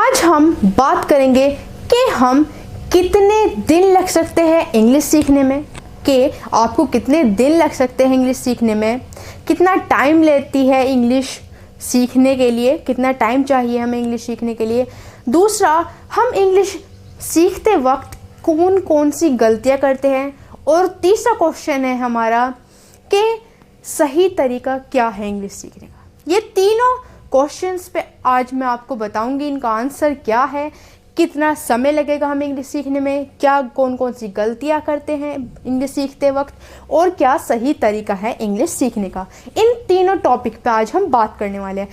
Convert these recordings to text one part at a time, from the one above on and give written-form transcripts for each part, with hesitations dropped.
आज हम बात करेंगे कि हम कितने दिन लग सकते हैं इंग्लिश सीखने में, कि आपको कितने दिन लग सकते हैं इंग्लिश सीखने में, कितना टाइम लेती है इंग्लिश सीखने के लिए, कितना टाइम चाहिए हमें इंग्लिश सीखने के लिए। दूसरा, हम इंग्लिश सीखते वक्त कौन कौन सी गलतियां करते हैं। और तीसरा क्वेश्चन है हमारा कि सही तरीका क्या है इंग्लिश सीखने का। ये तीनों क्वेश्चंस पे आज मैं आपको बताऊंगी इनका आंसर क्या है, कितना समय लगेगा हमें इंग्लिश सीखने में, क्या कौन कौन सी गलतियां करते हैं इंग्लिश सीखते वक्त, और क्या सही तरीका है इंग्लिश सीखने का। इन तीनों टॉपिक पे आज हम बात करने वाले हैं।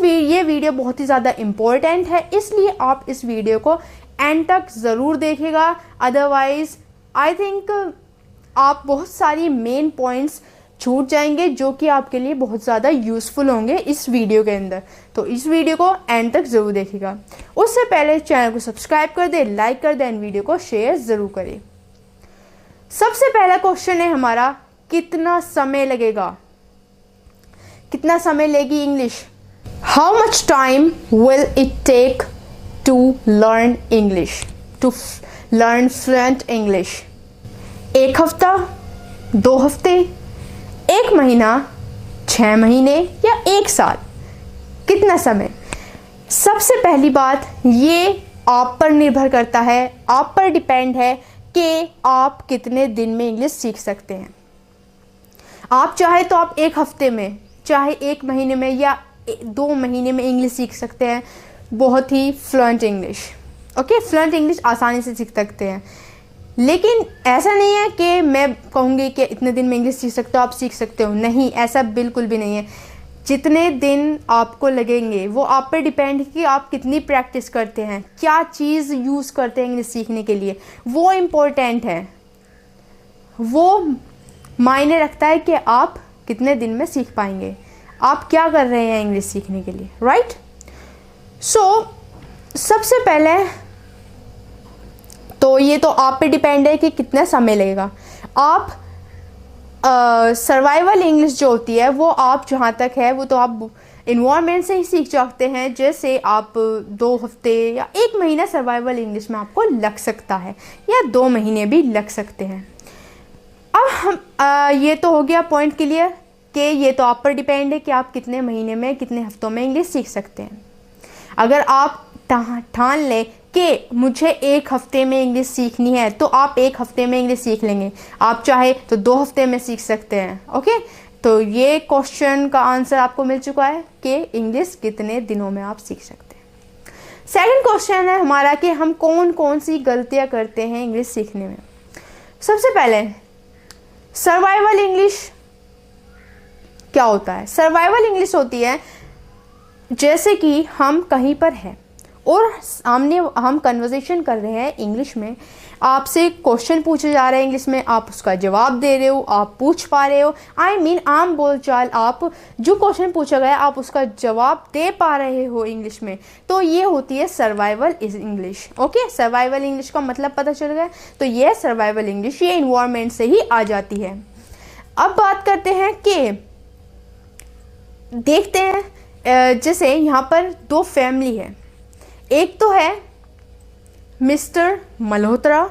ये वीडियो बहुत ही ज़्यादा इम्पोर्टेंट है, इसलिए आप इस वीडियो को एंड तक ज़रूर देखिएगा। अदरवाइज़ आई थिंक आप बहुत सारी मेन पॉइंट्स छूट जाएंगे जो कि आपके लिए बहुत ज़्यादा यूज़फुल होंगे इस वीडियो के अंदर। तो इस वीडियो को एंड तक ज़रूर देखिएगा। उससे पहले चैनल को सब्सक्राइब कर दें, लाइक कर दें, वीडियो को शेयर ज़रूर करें। सबसे पहला क्वेश्चन है हमारा, कितना समय लगेगा, कितना समय लेगी English. How much time will it take to learn English, to learn fluent English. 1 हफ्ता, 2 हफ्ते, 1 महीना, 6 महीने या 1 साल, कितना समय। सबसे पहली बात, ये आप पर निर्भर करता है, आप पर डिपेंड है कि आप कितने दिन में इंग्लिश सीख सकते हैं। आप चाहे तो आप 1 हफ्ते में, चाहे 1 महीने में या 2 महीने में इंग्लिश सीख सकते हैं, बहुत ही fluent English. Okay, fluent English आसानी से सीख सकते हैं। लेकिन ऐसा नहीं है कि मैं कहूँगी कि इतने दिन में इंग्लिश सीख सकते हो, आप सीख सकते हो, नहीं, ऐसा बिल्कुल भी नहीं है। जितने दिन आपको लगेंगे वो आप पे डिपेंड है कि आप कितनी प्रैक्टिस करते हैं, क्या चीज़ यूज़ करते हैं इंग्लिश सीखने के लिए, वो इम्पोर्टेंट है। वो मायने रखता है कि आप कितने दिन में सीख पाएंगे, आप क्या कर रहे हैं इंग्लिश सीखने के लिए, राइट। सो सबसे पहले तो ये तो आप पे डिपेंड है कि कितना समय लगेगा। आप सर्वाइवल इंग्लिश जो होती है वो आप जहाँ तक है वो तो आप इन्वायरमेंट से ही सीख सकते हैं। जैसे आप 2 हफ्ते या 1 महीना सर्वाइवल इंग्लिश में आपको लग सकता है, या 2 महीने भी लग सकते हैं। अब हम ये तो हो गया पॉइंट क्लियर कि ये तो आप पर डिपेंड है कि आप कितने महीने में, कितने हफ्तों में इंग्लिश सीख सकते हैं। अगर आप ठान लें कि मुझे 1 हफ्ते में इंग्लिश सीखनी है तो आप 1 हफ्ते में इंग्लिश सीख लेंगे। आप चाहे तो 2 हफ्ते में सीख सकते हैं। ओके, तो ये क्वेश्चन का आंसर आपको मिल चुका है कि इंग्लिश कितने दिनों में आप सीख सकते हैं। सेकंड क्वेश्चन है हमारा कि हम कौन कौन सी गलतियां करते हैं इंग्लिश सीखने में। सबसे पहले, सर्वाइवल इंग्लिश क्या होता है। सर्वाइवल इंग्लिश होती है जैसे कि हम कहीं पर हैं और सामने हम कन्वर्सेशन कर रहे हैं इंग्लिश में, आपसे क्वेश्चन पूछे जा रहे हैं इंग्लिश में, आप उसका जवाब दे रहे हो, आप पूछ पा रहे हो, आई मीन आम बोलचाल, आप जो क्वेश्चन पूछा गया आप उसका जवाब दे पा रहे हो इंग्लिश में, तो ये होती है survival English. Okay, survival English का मतलब पता चल गया। तो ये सर्वाइवल इंग्लिश, ये इन्वायरमेंट से ही आ जाती है। अब बात करते हैं कि देखते हैं, जैसे यहाँ पर 2 फैमिली है। एक तो है मिस्टर मल्होत्रा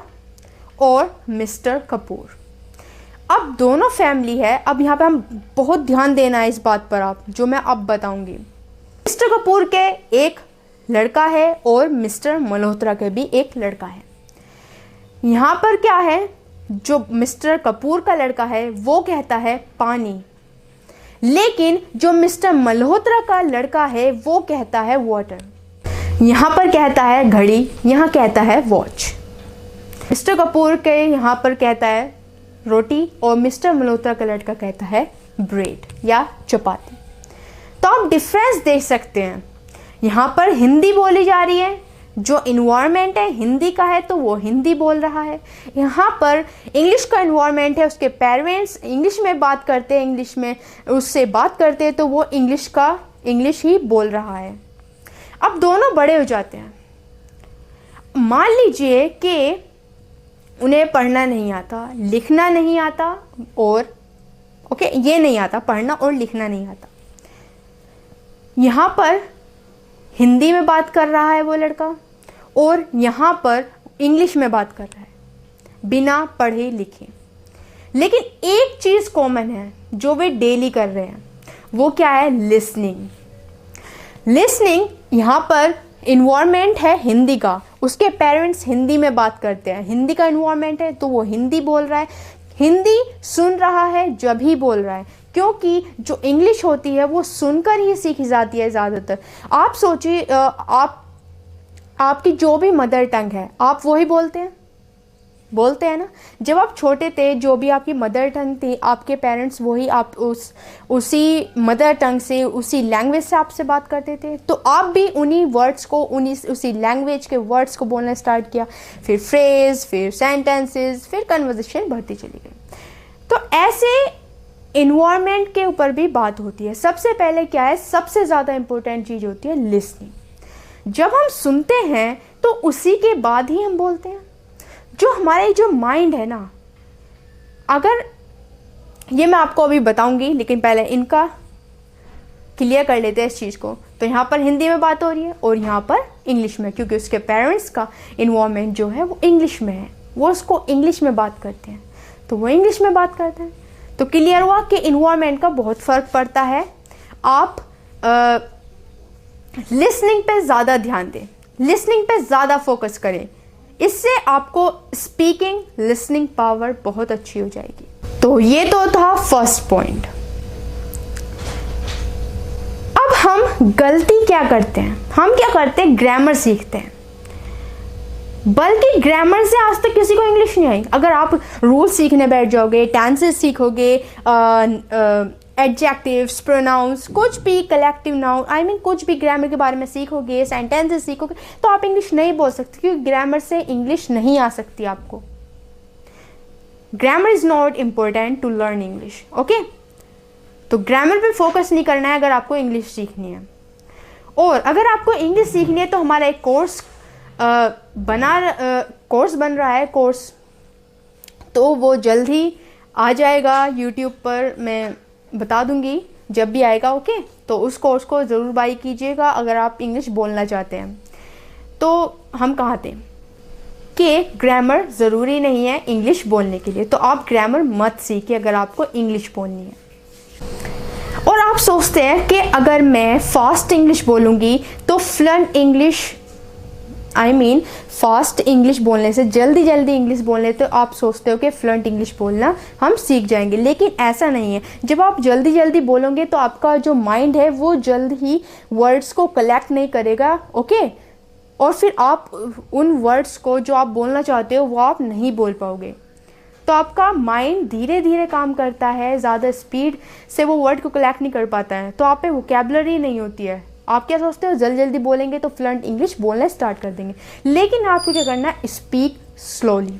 और मिस्टर कपूर। अब दोनों फैमिली है। अब यहाँ पे हम बहुत ध्यान देना है इस बात पर, आप जो मैं अब बताऊंगी। मिस्टर कपूर के एक लड़का है और मिस्टर मल्होत्रा के भी एक लड़का है। यहाँ पर क्या है, जो मिस्टर कपूर का लड़का है वो कहता है पानी, लेकिन जो मिस्टर मल्होत्रा का लड़का है वो कहता है वाटर। यहाँ पर कहता है घड़ी, यहाँ कहता है वॉच। मिस्टर कपूर के यहाँ पर कहता है रोटी और मिस्टर मल्होत्रा का लड़का कहता है ब्रेड या चपाती। तो आप डिफरेंस देख सकते हैं। यहाँ पर हिंदी बोली जा रही है, जो इन्वायरमेंट है हिंदी का है तो वो हिंदी बोल रहा है। यहाँ पर इंग्लिश का इन्वायरमेंट है, उसके पेरेंट्स इंग्लिश में बात करते हैं, इंग्लिश में उससे बात करते हैं तो वो इंग्लिश ही बोल रहा है। अब दोनों बड़े हो जाते हैं। मान लीजिए कि उन्हें पढ़ना नहीं आता, लिखना नहीं आता, और ये नहीं आता, पढ़ना और लिखना नहीं आता। यहाँ पर हिंदी में बात कर रहा है वो लड़का, और यहाँ पर इंग्लिश में बात कर रहा है बिना पढ़े लिखे। लेकिन एक चीज़ कॉमन है जो वे डेली कर रहे हैं, वो क्या है? लिसनिंग। लिसनिंग यहाँ पर इन्वायरमेंट है हिंदी का, उसके पेरेंट्स हिंदी में बात करते हैं, हिंदी का इन्वायरमेंट है तो वो हिंदी बोल रहा है, हिंदी सुन रहा है जब ही बोल रहा है, क्योंकि जो इंग्लिश होती है वो सुनकर ही सीखी जाती है ज़्यादातर। आप सोचिए, आपकी जो भी मदर टंग है आप वही बोलते हैं ना। जब आप छोटे थे जो भी आपकी मदर टंग थी, आपके पेरेंट्स वही आप उसी मदर टंग से, उसी लैंग्वेज से आपसे बात करते थे, तो आप भी उन्हीं वर्ड्स को, उसी लैंग्वेज के वर्ड्स को बोलना स्टार्ट किया, फिर फ्रेज, फिर सेंटेंसेस, फिर कन्वर्सेशन बढ़ती चली गई। तो ऐसे इन्वायरमेंट के ऊपर भी बात होती है। सबसे पहले क्या है, सबसे ज़्यादा इंपॉर्टेंट चीज़ होती है लिसनिंग। जब हम सुनते हैं तो उसी के बाद ही हम बोलते हैं। जो हमारे जो माइंड है ना, अगर ये मैं आपको अभी बताऊंगी, लेकिन पहले इनका क्लियर कर लेते हैं इस चीज़ को। तो यहाँ पर हिंदी में बात हो रही है और यहाँ पर इंग्लिश में, क्योंकि उसके पेरेंट्स का इन्वॉल्वमेंट जो है वो इंग्लिश में है, वो उसको इंग्लिश में बात करते हैं, तो वो इंग्लिश में बात करते हैं। तो क्लियर हुआ कि इन्वॉल्वमेंट का बहुत फ़र्क पड़ता है। आप लिसनिंग पे ज़्यादा ध्यान दें, लिसनिंग पे ज़्यादा फोकस करें, इससे आपको स्पीकिंग लिसनिंग पावर बहुत अच्छी हो जाएगी। तो ये तो था फर्स्ट पॉइंट। अब हम गलती क्या करते हैं, हम क्या करते हैं, ग्रामर सीखते हैं, बल्कि ग्रामर से आज तक किसी को इंग्लिश नहीं आई। अगर आप रूल सीखने बैठ जाओगे, टेंसेस सीखोगे, एडजेक्टिव्स, प्रोनाउंस, कुछ भी, कलेक्टिव नाउन, कुछ भी ग्रामर के बारे में सीखोगे, सेंटेंसेस सीखोगे, तो आप इंग्लिश नहीं बोल सकते, क्योंकि ग्रामर से इंग्लिश नहीं आ सकती आपको। Grammar is not important to learn English, okay. तो ग्रामर पे फोकस नहीं करना है अगर आपको इंग्लिश सीखनी है। और अगर आपको इंग्लिश सीखनी है तो हमारा एक कोर्स बन रहा है, कोर्स, तो वो जल्द ही आ जाएगा यूट्यूब पर, मैं बता दूंगी जब भी आएगा, ओके। तो उस कोर्स को ज़रूर बाई कीजिएगा अगर आप इंग्लिश बोलना चाहते हैं। तो हम कहाँ थे कि ग्रामर ज़रूरी नहीं है इंग्लिश बोलने के लिए, तो आप ग्रामर मत सीखिए अगर आपको इंग्लिश बोलनी है। और आप सोचते हैं कि अगर मैं फास्ट इंग्लिश बोलूँगी तो फ्लुएंट इंग्लिश, फास्ट इंग्लिश बोलने से, जल्दी इंग्लिश बोलने, तो आप सोचते हो कि फ्लुएंट इंग्लिश बोलना हम सीख जाएंगे, लेकिन ऐसा नहीं है। जब आप जल्दी बोलोगे तो आपका जो माइंड है वो जल्द ही वर्ड्स को कलेक्ट नहीं करेगा, ओके। और फिर आप उन वर्ड्स को जो आप बोलना चाहते हो वो आप नहीं बोल पाओगे। तो आपका माइंड धीरे धीरे काम करता है, ज़्यादा स्पीड से वो वर्ड को कलेक्ट नहीं कर पाता है, तो आप पे वोकैबुलरी नहीं होती है। आप क्या सोचते हो, जल्दी बोलेंगे तो फ्लुएंट इंग्लिश बोलना स्टार्ट कर देंगे, लेकिन आपको क्या करना है, स्पीक स्लोली।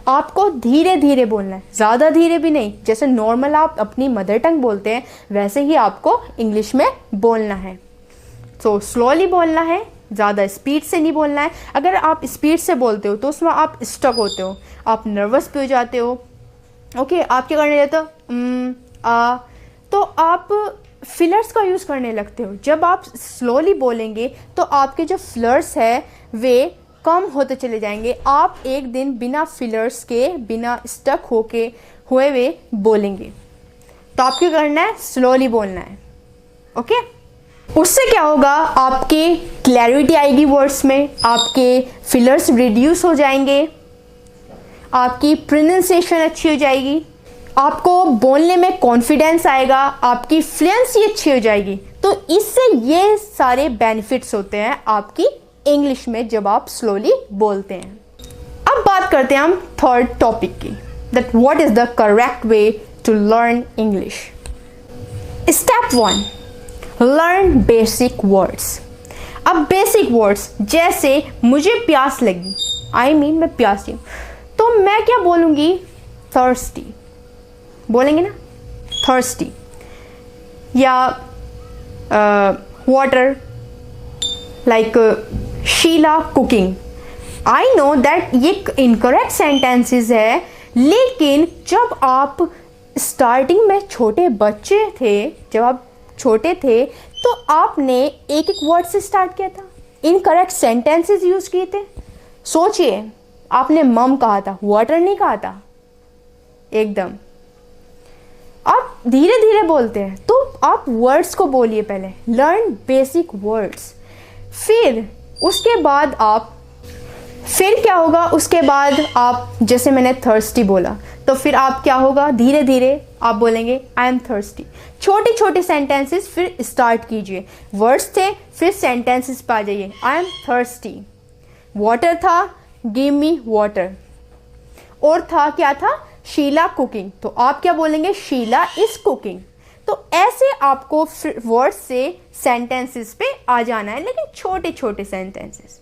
आपको धीरे धीरे बोलना है, ज़्यादा धीरे भी नहीं। जैसे नॉर्मल आप अपनी मदर टंग बोलते हैं वैसे ही आपको इंग्लिश में बोलना है। तो स्लोली बोलना है, ज़्यादा स्पीड से नहीं बोलना है। अगर आप स्पीड से बोलते हो तो उसमें आप स्टक होते हो, आप नर्वस भी हो जाते हो, ओके। आप क्या करने जाते हो, तो आप फिलर्स का यूज़ करने लगते हो। जब आप स्लोली बोलेंगे तो आपके जो फ्लर्स है वे कम होते चले जाएंगे। आप एक दिन बिना फिलर्स के, बिना स्टक हुए वे बोलेंगे। तो आपको करना है, स्लोली बोलना है, ओके। उससे क्या होगा, आपकी क्लैरिटी आएगी वर्ड्स में, आपके फिलर्स रिड्यूस हो जाएंगे, आपकी प्रोनाउंसिएशन अच्छी हो जाएगी, आपको बोलने में कॉन्फिडेंस आएगा, आपकी फ्लुएंसी अच्छी हो जाएगी। तो इससे ये सारे बेनिफिट्स होते हैं आपकी इंग्लिश में जब आप स्लोली बोलते हैं। अब बात करते हैं हम थर्ड टॉपिक की, that what is the correct way to learn English. Step 1, learn basic words. अब बेसिक वर्ड्स जैसे मुझे प्यास लगी, मैं प्यासी हूँ, तो मैं क्या बोलूँगी, थर्स्टी बोलेंगे ना, थर्स्टी, या water, like Sheela cooking. I know that ये इनकरेक्ट सेंटेंसेस है, लेकिन जब आप स्टार्टिंग में छोटे बच्चे थे, जब आप छोटे थे तो आपने एक एक वर्ड से स्टार्ट किया था, इनकरेक्ट सेंटेंसेस यूज किए थे। सोचिए, आपने मम कहा था, वाटर नहीं कहा था। एकदम आप धीरे धीरे बोलते हैं, तो आप वर्ड्स को बोलिए पहले, लर्न बेसिक वर्ड्स। फिर उसके बाद आप, फिर क्या होगा, उसके बाद आप, जैसे मैंने थर्स्टी बोला, तो फिर आप क्या होगा, धीरे धीरे आप बोलेंगे आई एम थर्स्टी। छोटे छोटे सेंटेंसेस फिर स्टार्ट कीजिए। वर्ड्स थे, फिर सेंटेंसेस पे आ जाइए। आई एम थर्स्टी, वाटर था, गिव मी वाटर, और था क्या था, शीला कुकिंग, तो आप क्या बोलेंगे, शीला इज कुकिंग। तो ऐसे आपको वर्ड्स से सेंटेंसेस पे आ जाना है, लेकिन छोटे छोटे सेंटेंसेस।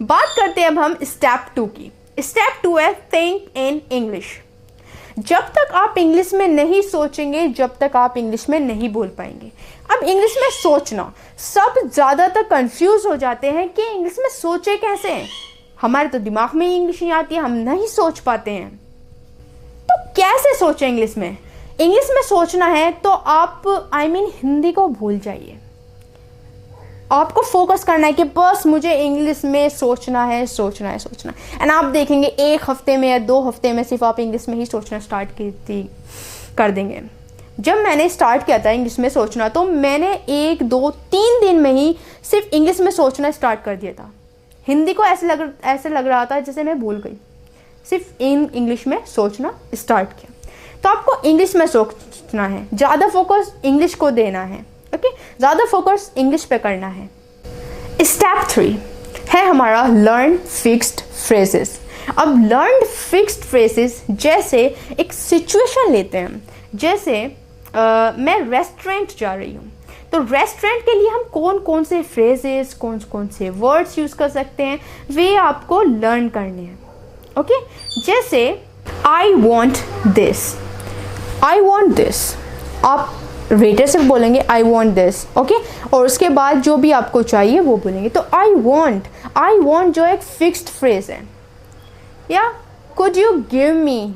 बात करते हैं अब हम स्टेप 2 की। स्टेप 2 है थिंक इन इंग्लिश। जब तक आप इंग्लिश में नहीं सोचेंगे, जब तक आप इंग्लिश में नहीं बोल पाएंगे। अब इंग्लिश में सोचना, सब ज़्यादातर कंफ्यूज हो जाते हैं कि इंग्लिश में सोचे कैसे। हमारे तो दिमाग में ही इंग्लिश नहीं आती है, हम नहीं सोच पाते हैं। तो कैसे सोचें इंग्लिश में? इंग्लिश में सोचना है तो आप हिंदी को भूल जाइए। आपको फोकस करना है कि बस मुझे इंग्लिश में सोचना है, सोचना है, सोचना। एंड आप देखेंगे 1 हफ्ते में या 2 हफ्ते में सिर्फ आप इंग्लिश में ही सोचना स्टार्ट कर देंगे। जब मैंने स्टार्ट किया था इंग्लिश में सोचना, तो मैंने 1, 2, 3 दिन में ही सिर्फ इंग्लिश में सोचना स्टार्ट कर दिया था। हिंदी को ऐसे लग रहा था जैसे मैं भूल गई। सिर्फ इंग्लिश में सोचना स्टार्ट किया। तो आपको इंग्लिश में सोचना है, ज़्यादा फोकस इंग्लिश को देना है। ओके, ज़्यादा फोकस इंग्लिश पे करना है। स्टेप 3 है हमारा लर्न फिक्स्ड फ्रेजेस। अब लर्न फिक्स्ड फ्रेजेस, जैसे एक सिचुएशन लेते हैं, जैसे मैं रेस्टोरेंट जा रही हूँ, तो रेस्टोरेंट के लिए हम कौन कौन से फ्रेजेस, कौन कौन से वर्ड्स यूज़ कर सकते हैं, वे आपको लर्न करने हैं। ओके, जैसे I want this, I want this, आप वेटर से बोलेंगे आई वॉन्ट दिस। ओके, और उसके बाद जो भी आपको चाहिए वो बोलेंगे। तो आई वॉन्ट जो एक फिक्स्ड फ्रेज है, या कुड यू गिव मी,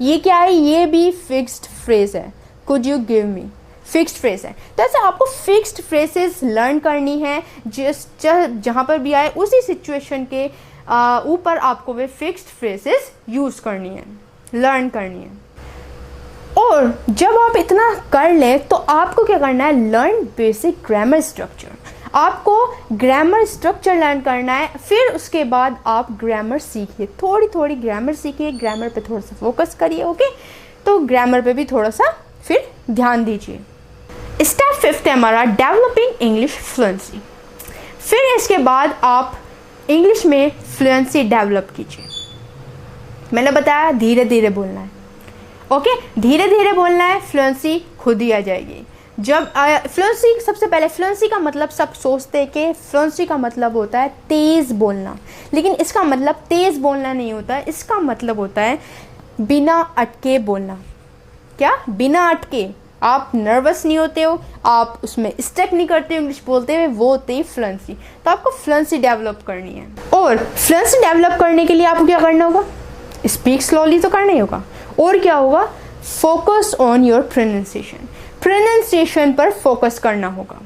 ये क्या है, ये भी फिक्स्ड फ्रेज है। Could you give me fixed phrase है। तो ऐसे आपको फिक्स्ड फ्रेजेस लर्न करनी है, जहाँ पर भी आए उसी सिचुएशन के ऊपर आपको वे फिक्स्ड फ्रेजेस यूज़ करनी है, लर्न करनी है। और जब आप इतना कर लें तो आपको क्या करना है, लर्न बेसिक ग्रामर स्ट्रक्चर। आपको ग्रामर स्ट्रक्चर लर्न करना है। फिर उसके बाद आप ग्रामर सीखिए, थोड़ी थोड़ी ग्रामर सीखिए, ग्रामर पे थोड़ा सा फोकस करिए। ओके, तो ग्रामर पे भी थोड़ा सा फिर ध्यान दीजिए। स्टेप 5 है हमारा डेवलपिंग इंग्लिश फ्लुएंसी। फिर इसके बाद आप इंग्लिश में फ्लुएंसी डेवलप कीजिए। मैंने बताया धीरे धीरे बोलना है। ओके, धीरे धीरे बोलना है, फ्लुएंसी खुद ही आ जाएगी। जब फ्लुएंसी, सबसे पहले फ्लुएंसी का मतलब सब सोचते हैं कि फ्लुएंसी का मतलब होता है तेज़ बोलना, लेकिन इसका मतलब तेज़ बोलना नहीं होता है। इसका मतलब होता है बिना अटके बोलना। क्या? बिना अटके। आप नर्वस नहीं होते हो, आप उसमें स्टक नहीं करते हो इंग्लिश बोलते हुए, वो होती है फ्लुएंसी। तो आपको फ्लुएंसी डेवलप करनी है। और फ्लुएंसी डेवलप करने के लिए आपको क्या करना होगा, स्पीक स्लोली तो करना ही होगा। और क्या होगा, focus on your pronunciation, pronunciation पर फोकस करना होगा।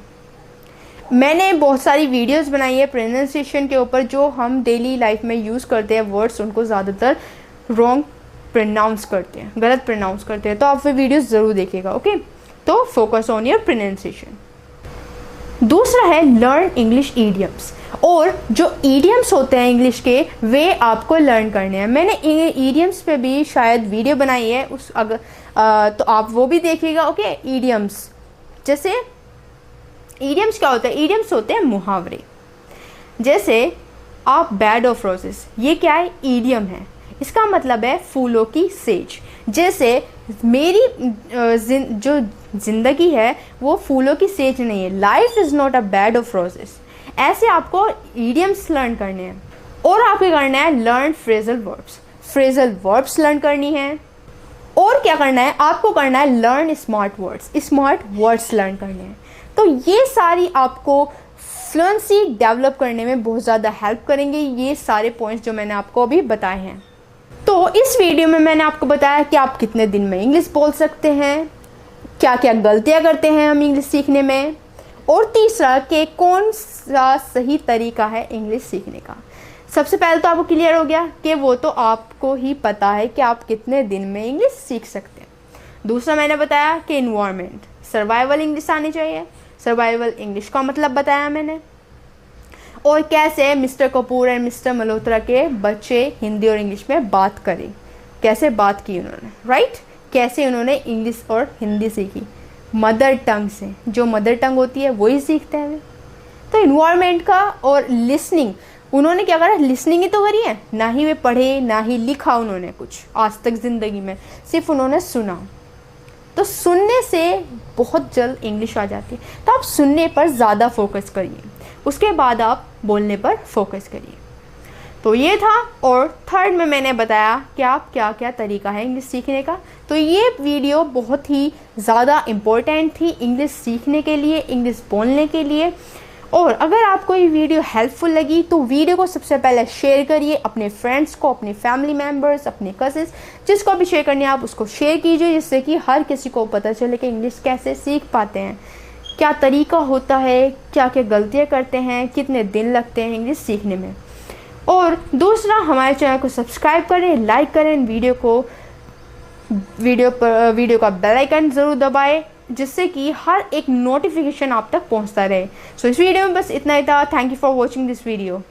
मैंने बहुत सारी वीडियोस बनाई है प्रोनाउंसिएशन के ऊपर, जो हम डेली लाइफ में यूज़ करते हैं वर्ड्स, उनको ज़्यादातर रॉन्ग प्रोनाउंस करते हैं, गलत प्रोनाउंस करते हैं। तो आप वो वीडियोस ज़रूर देखिएगा। ओके, तो फोकस ऑन योर प्रोनाउंसिएशन। दूसरा है लर्न इंग्लिश ईडियम्स। और जो ईडियम्स होते हैं इंग्लिश के, वे आपको लर्न करने हैं। मैंने ईडियम्स पे भी शायद वीडियो बनाई है, तो आप वो भी देखिएगा। ओके, ईडियम्स, जैसे ईडियम्स क्या होता है, ईडियम्स होते हैं मुहावरे। जैसे आप बेड ऑफ रोजेस, ये क्या है, ईडियम है। इसका मतलब है फूलों की सेज। जैसे मेरी जो ज़िंदगी है वो फूलों की सेज नहीं है, life is not a bed of roses. ऐसे आपको ईडियम्स लर्न करने हैं। और आपको करना है learn phrasal verbs, phrasal verbs learn करनी है। और क्या करना है, आपको करना है learn smart words, smart words learn करने हैं। तो ये सारी आपको फ्लुएंसी डेवलप करने में बहुत ज़्यादा हेल्प करेंगे, ये सारे पॉइंट्स जो मैंने आपको अभी बताए हैं। तो इस वीडियो में मैंने आपको बताया कि आप कितने दिन में इंग्लिश बोल सकते हैं, क्या क्या गलतियां करते हैं हम इंग्लिश सीखने में, और तीसरा कि कौन सा सही तरीका है इंग्लिश सीखने का। सबसे पहले तो आपको क्लियर हो गया कि वो तो आपको ही पता है कि आप कितने दिन में इंग्लिश सीख सकते हैं। दूसरा मैंने बताया कि इन्वायरमेंट, सर्वाइवल इंग्लिश आनी चाहिए, सर्वाइवल इंग्लिश का मतलब बताया मैंने, और कैसे mister Kapoor and mister Malhotra के बच्चे हिंदी और इंग्लिश में बात करें, कैसे बात की उन्होंने, राइट, कैसे उन्होंने इंग्लिश और हिंदी सीखी मदर टंग से, जो मदर टंग होती है वही सीखते हैं वे। तो इन्वायरमेंट का और लिसनिंग, उन्होंने क्या करा, लिसनिंग ही तो करी है, ना ही वे पढ़े ना ही लिखा उन्होंने कुछ आज तक ज़िंदगी में, सिर्फ उन्होंने सुना। तो सुनने से बहुत जल्द इंग्लिश आ जाती है, तो आप सुनने पर ज़्यादा फोकस करिए, उसके बाद आप बोलने पर फोकस करिए। तो ये था। और थर्ड में मैंने बताया कि आप क्या क्या तरीका है इंग्लिश सीखने का। तो ये वीडियो बहुत ही ज़्यादा इम्पोर्टेंट थी इंग्लिश सीखने के लिए, इंग्लिश बोलने के लिए। और अगर आपको ये वीडियो हेल्पफुल लगी तो वीडियो को सबसे पहले शेयर करिए अपने फ्रेंड्स को, अपने फैमिली मेम्बर्स, अपने कजिन्स, जिसको भी शेयर करनी है आप उसको शेयर कीजिए, जिससे कि हर किसी को पता चले कि इंग्लिश कैसे सीख पाते हैं, क्या तरीका होता है, क्या क्या गलतियाँ करते हैं, कितने दिन लगते हैं इंग्लिश सीखने में। और दूसरा, हमारे चैनल को सब्सक्राइब करें, लाइक करें, वीडियो का बेल आइकन ज़रूर दबाएं, जिससे कि हर एक नोटिफिकेशन आप तक पहुंचता रहे। सो इस वीडियो में बस इतना ही था। Thank you for watching this video.